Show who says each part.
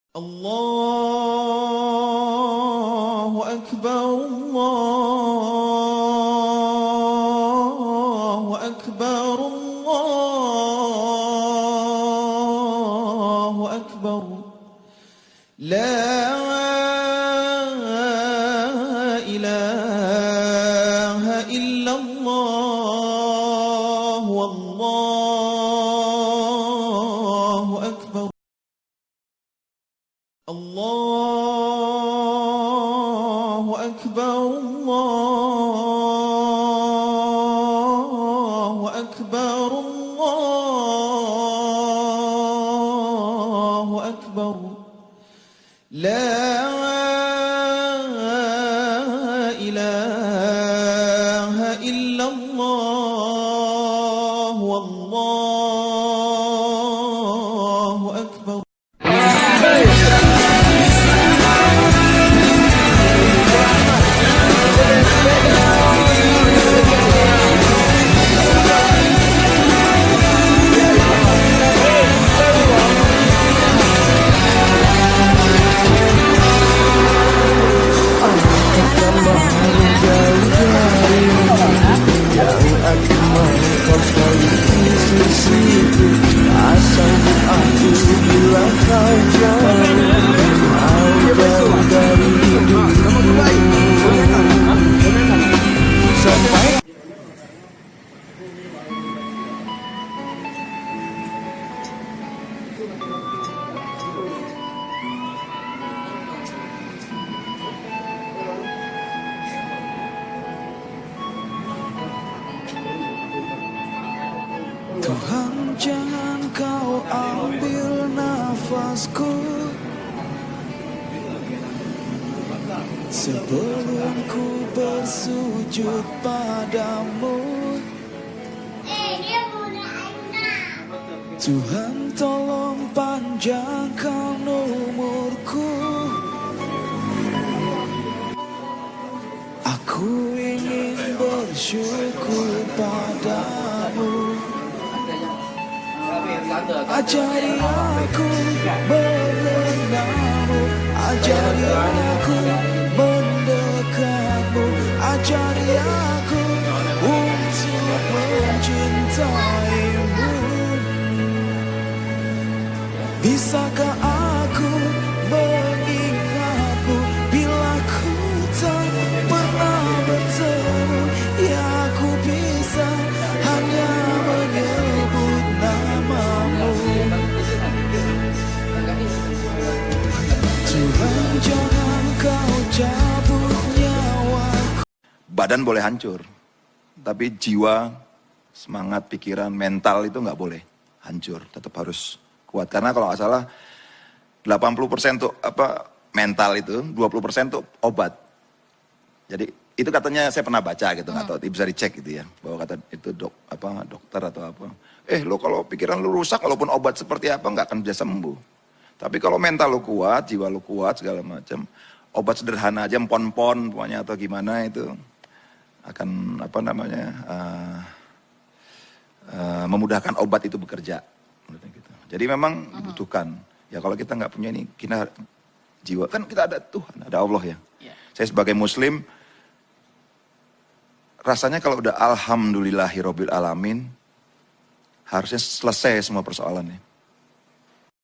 Speaker 1: الله أكبر الله أكبر الله أكبر لا إله إلا الله والله أكبر الله أكبر الله أكبر الله أكبر لا إله إلا الله والله أكبر.
Speaker 2: Tuhan, jangan kau ambil nafasku sebelum ku bersujud padamu. Tuhan, tolong panjangkan umurku. Aku ingin bersyukur padamu. Ajari aku mengenalmu, ajari aku mendekatmu, ajari aku untuk mencintaimu. Bisakah aku mengingatmu bila ku tak pernah bertemu? Ya, aku bisa hanya menyebut namamu. Tuhan, jangan kau cabut nyawaku.
Speaker 3: Badan boleh hancur, tapi jiwa, semangat, pikiran, mental itu nggak boleh hancur, tetap harus kuat. Karena kalau nggak salah 80% tuh mental itu, 20% tuh obat. Jadi itu katanya saya pernah baca gitu, nggak tahu, bisa dicek gitu ya, bahwa kata itu dokter atau apa. Lo kalau pikiran lu rusak, walaupun obat seperti apa nggak akan bisa sembuh. Tapi kalau mental lu kuat, jiwa lu kuat segala macam, obat sederhana aja, empon-pon pokoknya atau gimana itu akan memudahkan obat itu bekerja. Gitu. Jadi memang dibutuhkan. Ya kalau kita nggak punya ini, kita jiwa kan kita ada Tuhan, ada Allah ya. Saya sebagai Muslim, rasanya kalau udah alhamdulillahirobbil alamin, harusnya selesai semua persoalannya.